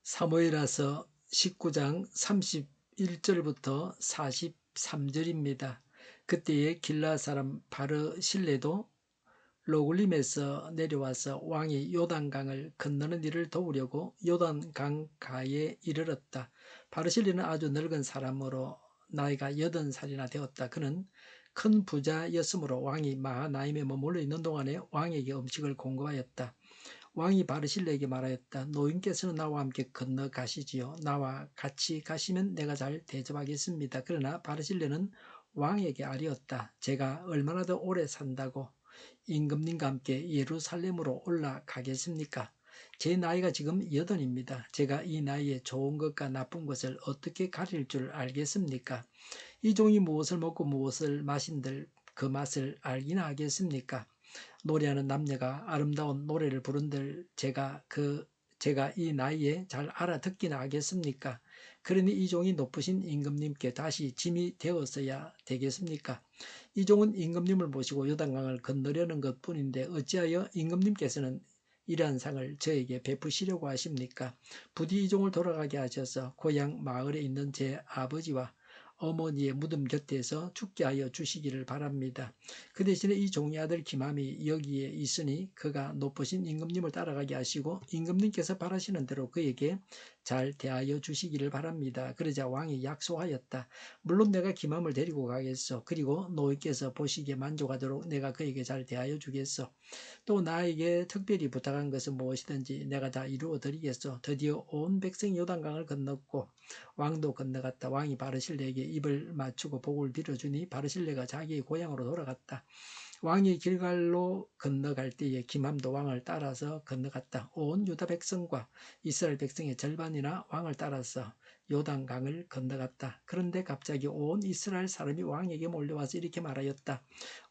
사무엘하서 19장 31절부터 43절입니다. 그때에 길라 사람 바르실레도 로굴림에서 내려와서 왕이 요단강을 건너는 일을 도우려고 요단강 가에 이르렀다. 바르실레는 아주 늙은 사람으로 나이가 80살이나 되었다. 그는 큰 부자였으므로 왕이 마하나임에 머물러 있는 동안에 왕에게 음식을 공급하였다. 왕이 바르실레에게 말하였다. 노인께서는 나와 함께 건너가시지요. 나와 같이 가시면 내가 잘 대접하겠습니다. 그러나 바르실레는 왕에게 아뢰었다. 제가 얼마나 더 오래 산다고 임금님과 함께 예루살렘으로 올라가겠습니까? 제 나이가 지금 80입니다. 제가 이 나이에 좋은 것과 나쁜 것을 어떻게 가릴 줄 알겠습니까? 이 종이 무엇을 먹고 무엇을 마신들 그 맛을 알기나 하겠습니까? 노래하는 남녀가 아름다운 노래를 부른들 제가 이 나이에 잘 알아듣기나 하겠습니까? 그러니 이 종이 높으신 임금님께 다시 짐이 되었어야 되겠습니까? 이 종은 임금님을 모시고 요단강을 건너려는 것뿐인데 어찌하여 임금님께서는 이러한 상을 저에게 베푸시려고 하십니까? 부디 이 종을 돌아가게 하셔서 고향 마을에 있는 제 아버지와 어머니의 무덤 곁에서 죽게 하여 주시기를 바랍니다. 그 대신에 이 종의 아들 기맘이 여기에 있으니 그가 높으신 임금님을 따라가게 하시고 임금님께서 바라시는 대로 그에게 잘 대하여 주시기를 바랍니다. 그러자 왕이 약속하였다. 물론 내가 기맘을 데리고 가겠소. 그리고 노예께서 보시기에 만족하도록 내가 그에게 잘 대하여 주겠소. 또 나에게 특별히 부탁한 것은 무엇이든지 내가 다 이루어 드리겠소. 드디어 온 백성이 요단강을 건넜고 왕도 건너갔다. 왕이 바르실레에게 입을 맞추고 복을 빌어주니 바르실레가 자기의 고향으로 돌아갔다. 왕이 길갈로 건너갈 때에 기맘도 왕을 따라서 건너갔다. 온 유다 백성과 이스라엘 백성의 절반이나 왕을 따라서 요단강을 건너갔다. 그런데 갑자기 온 이스라엘 사람이 왕에게 몰려와서 이렇게 말하였다.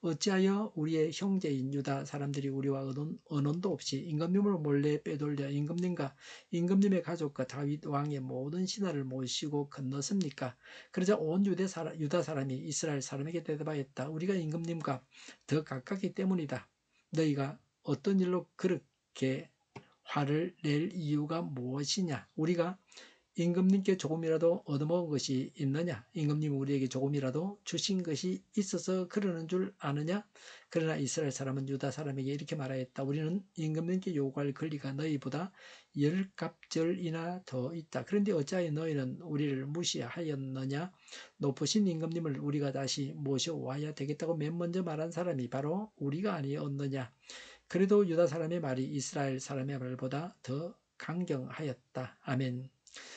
어찌하여 우리의 형제인 유다 사람들이 우리와 언언도 없이 임금님을 몰래 빼돌려 임금님과 임금님의 가족과 다윗 왕의 모든 신하를 모시고 건넜습니까? 그러자 온 유다 사람이 이스라엘 사람에게 대답하였다. 우리가 임금님과 더 가깝기 때문이다. 너희가 어떤 일로 그렇게 화를 낼 이유가 무엇이냐? 우리가 임금님께 조금이라도 얻어먹은 것이 있느냐? 임금님이 우리에게 조금이라도 주신 것이 있어서 그러는 줄 아느냐? 그러나 이스라엘 사람은 유다 사람에게 이렇게 말하였다. 우리는 임금님께 요구할 권리가 너희보다 10갑절이나 더 있다. 그런데 어찌하여 너희는 우리를 무시하였느냐? 높으신 임금님을 우리가 다시 모셔와야 되겠다고 맨 먼저 말한 사람이 바로 우리가 아니었느냐? 그래도 유다 사람의 말이 이스라엘 사람의 말보다 더 강경하였다. 아멘.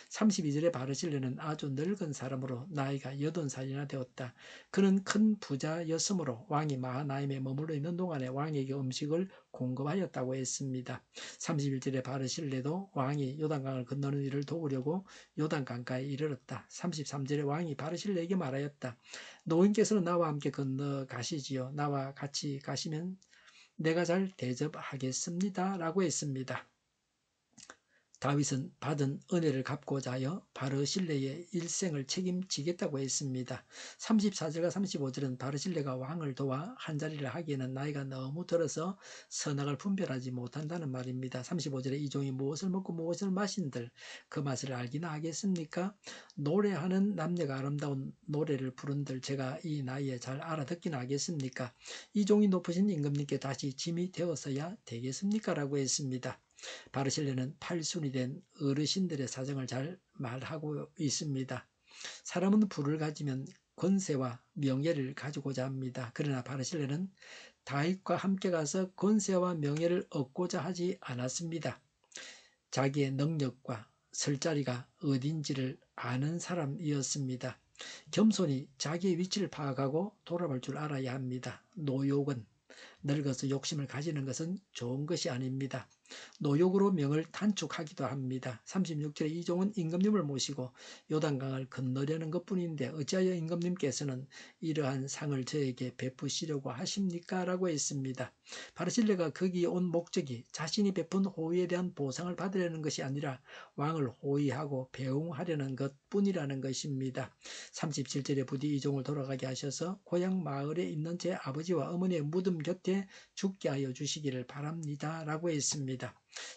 32절에 바르실레는 아주 늙은 사람으로 나이가 80살이나 되었다. 그는 큰 부자였으므로 왕이 마하나임에 머물러 있는 동안에 왕에게 음식을 공급하였다고 했습니다. 31절에 바르실레도 왕이 요단강을 건너는 일을 도우려고 요단강가에 이르렀다. 33절에 왕이 바르실레에게 말하였다. 노인께서는 나와 함께 건너가시지요. 나와 같이 가시면 내가 잘 대접하겠습니다. 라고 했습니다. 다윗은 받은 은혜를 갚고자 하여 바르실레의 일생을 책임지겠다고 했습니다. 34절과 35절은 바르실레가 왕을 도와 한자리를 하기에는 나이가 너무 들어서 선악을 분별하지 못한다는 말입니다. 35절에 이 종이 무엇을 먹고 무엇을 마신들 그 맛을 알기나 하겠습니까? 노래하는 남녀가 아름다운 노래를 부른들 제가 이 나이에 잘 알아듣기나 하겠습니까? 이 종이 높으신 임금님께 다시 짐이 되었어야 되겠습니까? 라고 했습니다. 바르실레는 팔순이 된 어르신들의 사정을 잘 말하고 있습니다. 사람은 부를 가지면 권세와 명예를 가지고자 합니다. 그러나 바르실레는 다윗과 함께 가서 권세와 명예를 얻고자 하지 않았습니다. 자기의 능력과 설 자리가 어딘지를 아는 사람이었습니다. 겸손히 자기의 위치를 파악하고 돌아볼 줄 알아야 합니다. 노욕은 늙어서 욕심을 가지는 것은 좋은 것이 아닙니다. 노욕으로 명을 단축하기도 합니다. 36절에 이 종은 임금님을 모시고 요단강을 건너려는 것뿐인데 어찌하여 임금님께서는 이러한 상을 저에게 베푸시려고 하십니까? 라고 했습니다. 바르실레가 거기에 온 목적이 자신이 베푼 호의에 대한 보상을 받으려는 것이 아니라 왕을 호의하고 배웅하려는 것뿐이라는 것입니다. 37절에 부디 이 종을 돌아가게 하셔서 고향 마을에 있는 제 아버지와 어머니의 무덤 곁에 죽게 하여 주시기를 바랍니다. 라고 했습니다.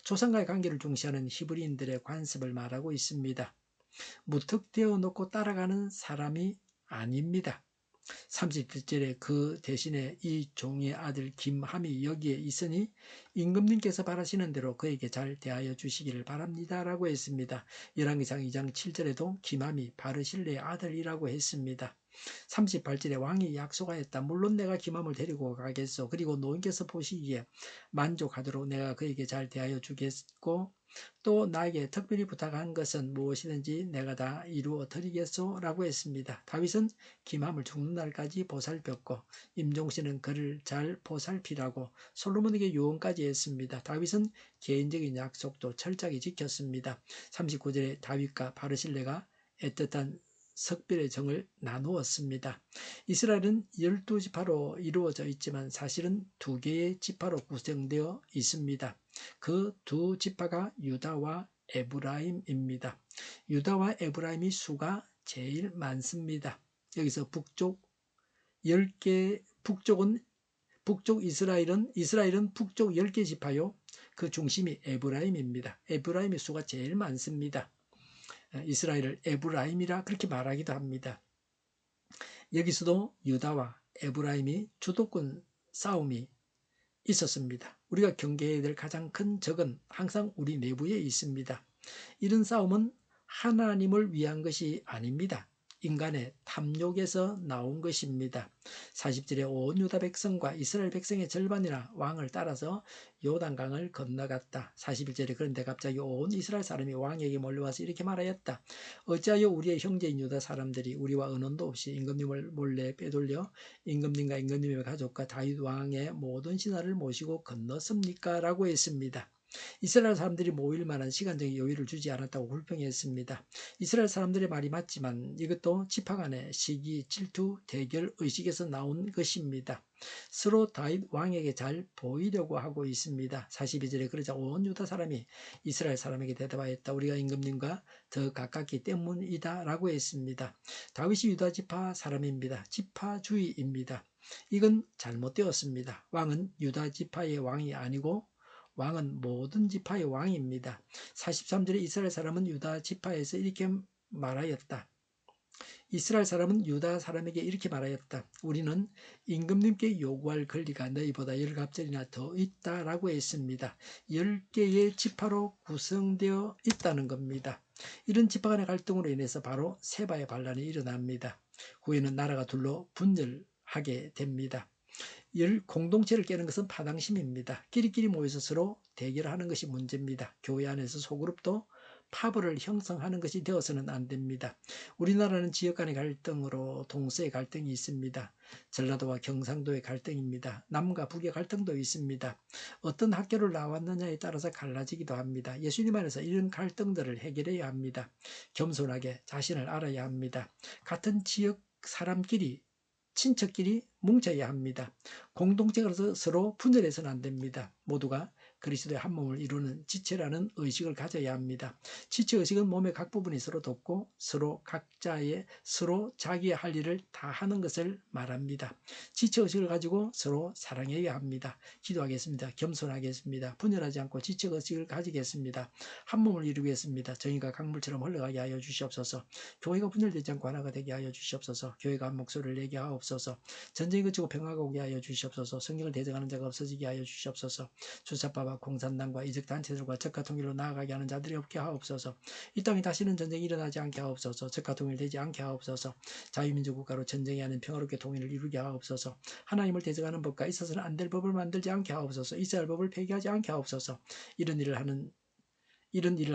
조상과의 관계를 중시하는 히브리인들의 관습을 말하고 있습니다. 무턱대어 놓고 따라가는 사람이 아닙니다. 30절에 그 대신에 이 종의 아들 김함이 여기에 있으니 임금님께서 바라시는 대로 그에게 잘 대하여 주시기를 바랍니다 라고 했습니다. 열왕기상 2장 7절에도 김함이 바르실레의 아들이라고 했습니다. 38절에 왕이 약속하였다. 물론 내가 김함을 데리고 가겠소. 그리고 노인께서 보시기에 만족하도록 내가 그에게 잘 대하여 주겠고 또 나에게 특별히 부탁한 것은 무엇이든지 내가 다 이루어 드리겠소 라고 했습니다. 다윗은 김함을 죽는 날까지 보살폈고 임종신은 그를 잘 보살피라고 솔로몬에게 요원까지 했습니다. 다윗은 개인적인 약속도 철저하게 지켰습니다. 39절에 다윗과 바르실레가 애틋한 석별의 정을 나누었습니다. 이스라엘은 12지파로 이루어져 있지만 사실은 2개의 지파로 구성되어 있습니다. 그 두 지파가 유다와 에브라임입니다. 유다와 에브라임이 수가 제일 많습니다. 여기서 북쪽 10개, 북쪽 이스라엘은 북쪽 10개 지파요. 그 중심이 에브라임입니다. 에브라임의 수가 제일 많습니다. 이스라엘을 에브라임이라 그렇게 말하기도 합니다. 여기서도 유다와 에브라임이 주도권 싸움이 있었습니다. 우리가 경계해야 될 가장 큰 적은 항상 우리 내부에 있습니다. 이런 싸움은 하나님을 위한 것이 아닙니다. 인간의 탐욕에서 나온 것입니다. 40절에 온 유다 백성과 이스라엘 백성의 절반이나 왕을 따라서 요단강을 건너갔다. 41절에 그런데 갑자기 온 이스라엘 사람이 왕에게 몰려와서 이렇게 말하였다. 어찌하여 우리의 형제인 유다 사람들이 우리와 언언도 없이 임금님을 몰래 빼돌려 임금님과 임금님의 가족과 다윗 왕의 모든 신하를 모시고 건넜습니까? 라고 했습니다. 이스라엘 사람들이 모일 만한 시간적인 여유를 주지 않았다고 불평했습니다. 이스라엘 사람들의 말이 맞지만 이것도 지파 간의 시기, 질투, 대결, 의식에서 나온 것입니다. 서로 다윗 왕에게 잘 보이려고 하고 있습니다. 42절에 그러자 온 유다 사람이 이스라엘 사람에게 대답하였다. 우리가 임금님과 더 가깝기 때문이다 라고 했습니다. 다윗이 유다 지파 사람입니다. 지파주의입니다. 이건 잘못되었습니다. 왕은 유다 지파의 왕이 아니고 왕은 모든 지파의 왕입니다. 43절에 이스라엘 사람은 유다 지파에서 이렇게 말하였다. 이스라엘 사람은 유다 사람에게 이렇게 말하였다. 우리는 임금님께 요구할 권리가 너희보다 10갑절이나 더 있다라고 했습니다. 10개의 지파로 구성되어 있다는 겁니다. 이런 지파 간의 갈등으로 인해서 바로 세바의 반란이 일어납니다. 후에는 나라가 둘로 분열하게 됩니다. 공동체를 깨는 것은 파당심입니다. 끼리끼리 모여서 서로 대결하는 것이 문제입니다. 교회 안에서 소그룹도 파벌을 형성하는 것이 되어서는 안 됩니다. 우리나라는 지역 간의 갈등으로 동서의 갈등이 있습니다. 전라도와 경상도의 갈등입니다. 남과 북의 갈등도 있습니다. 어떤 학교를 나왔느냐에 따라서 갈라지기도 합니다. 예수님 안에서 이런 갈등들을 해결해야 합니다. 겸손하게 자신을 알아야 합니다. 같은 지역 사람끼리 친척끼리 뭉쳐야 합니다. 공동체가 서로 분열해서는 안 됩니다. 모두가 그리스도의 한 몸을 이루는 지체라는 의식을 가져야 합니다. 지체의식은 몸의 각 부분이 서로 돕고 서로 자기의 할 일을 다 하는 것을 말합니다. 지체의식을 가지고 서로 사랑해야 합니다. 기도하겠습니다. 겸손하겠습니다. 분열하지 않고 지체의식을 가지겠습니다. 한 몸을 이루겠습니다. 정의가 강물처럼 흘러가게 하여 주시옵소서. 교회가 분열되지 않고 하나가 되게 하여 주시옵소서. 교회가 한 목소리를 내게 하옵소서. 전쟁이 그치고 평화가 오게 하여 주시옵소서. 성경을 대적하는 자가 없어지게 하여 주시옵소서. 주사파와 공산당과 이적단체들과 적과 통일로 나아가게 하는 자들이 없게 하옵소서. 이 땅에 다시는 전쟁이 일어나지 않게 하옵소서. 적과 통일되지 않게 하옵소서. 자유민주 국가로 전쟁이 아닌 평화롭게 통일을 이루게 하옵소서. 하나님을 대적하는 법과 있어서는 안 될 법을 만들지 않게 하옵소서. 있어야 할 법을 폐기하지 않게 하옵소서. 이런 일을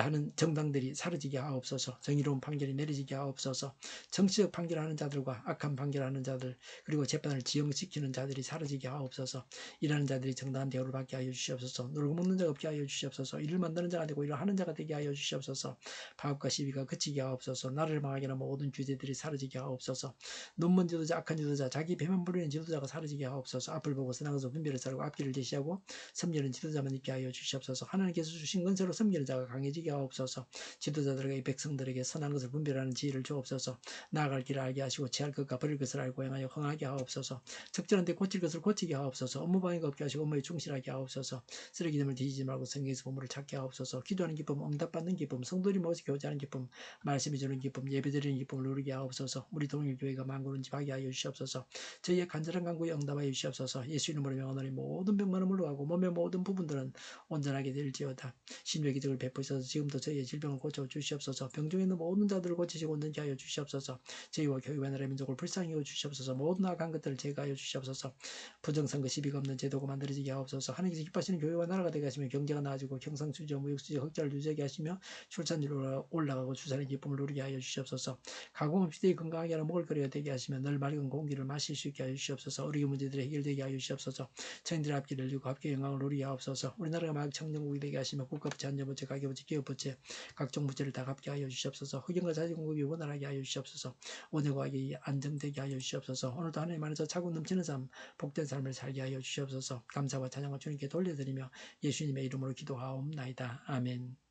하는 정당들이 사라지게 하옵소서. 정의로운 판결이 내려지게 하옵소서. 정치적 판결하는 자들과 악한 판결하는 자들 그리고 재판을 지연시키는 자들이 사라지게 하옵소서. 일하는 자들이 정당한 대우를 받게 하여 주시옵소서. 놀고 먹는 자가 없게 하여 주시옵소서. 일을 만드는 자가 되고 일을 하는 자가 되게 하여 주시옵소서. 파업과 시비가 그치게 하옵소서. 나라를 망하게 하는 모든 규제들이 사라지게 하옵소서. 눈먼 지도자, 악한 지도자, 자기 배만 부리는 지도자가 사라지게 하옵소서. 앞을 보고 선악에서 분별을 자르고 앞길을 제시하고 섬기는 지도자만 있게 하여 주시옵소서. 하나님께서 주신 건세로 섬기는 자가 지혜가 강해지게 하옵소서. 지도자들에게 이 백성들에게 선한 것을 분별하는 지혜를 주옵소서. 나아갈 길을 알게 하시고 취할 것과 버릴 것을 알고 행하여 흥하게 하옵소서. 적절한 데 고칠 것을 고치게 하옵소서. 업무 방해가 없게 하시고 업무에 충실하게 하옵소서. 쓰레기됨을 뒤지지 말고 성경에서 보물을 찾게 하옵소서. 기도하는 기쁨, 응답받는 기쁨, 성도들이 모여서 교제하는 기쁨, 말씀이 주는 기쁨, 예배드리는 기쁨을 누리게 하옵소서. 우리 동일교회가 만군은집하게 하여 주시옵소서. 저희의 간절한 간구에 응답하여 주시옵소서. 예수 이름으로 명하노니 모든 병만은 물러가고 몸의 모든 부분들은 온전하게 될지어다. 신유의 기적을 베푸셔서 지금도 저희의 질병을 고쳐 주시옵소서. 병중에 있는 모든 자들을 고치시고 온전케 하여 주시옵소서. 저희와 교회와 나라의 민족을 불쌍히 여겨 주시옵소서. 모든 악한 것들을 제거하여 주시옵소서. 부정선거 시비가 없는 제도가 만들어지게 하옵소서. 하나님께서 기뻐하시는 교회와 나라가 되게 하시며 경제가 나아지고 경상수지, 무역수지, 흑자를 유지하게 하시며 출산율이 올라가고 주산의 기쁨을 누리게 하여 주시옵소서. 가공 없이 되게 건강하게 하는 먹을 거리가 되게 하시며 늘 맑은 공기를 마실 수 있게 하여 주시옵소서. 의료 문제들이 해결되게 하여 주시옵소서. 저희들의 앞길을 열고 합계 영광을 누리게 하옵소서. 우리나라가 마약 청정국이 되게 하시며 국가부채, 안전부채, 가계부채, 기업부채, 각종 부채를 다 갚게 하여 주시옵소서. 흑연과 자재 공급이 원활하게 하여 주시옵소서. 원효과학이 안정되게 하여 주시옵소서. 오늘도 하나님 안에서 차고 넘치는 삶, 복된 삶을 살게 하여 주시옵소서. 감사와 찬양을 주님께 돌려드리며 예수님의 이름으로 기도하옵나이다. 아멘.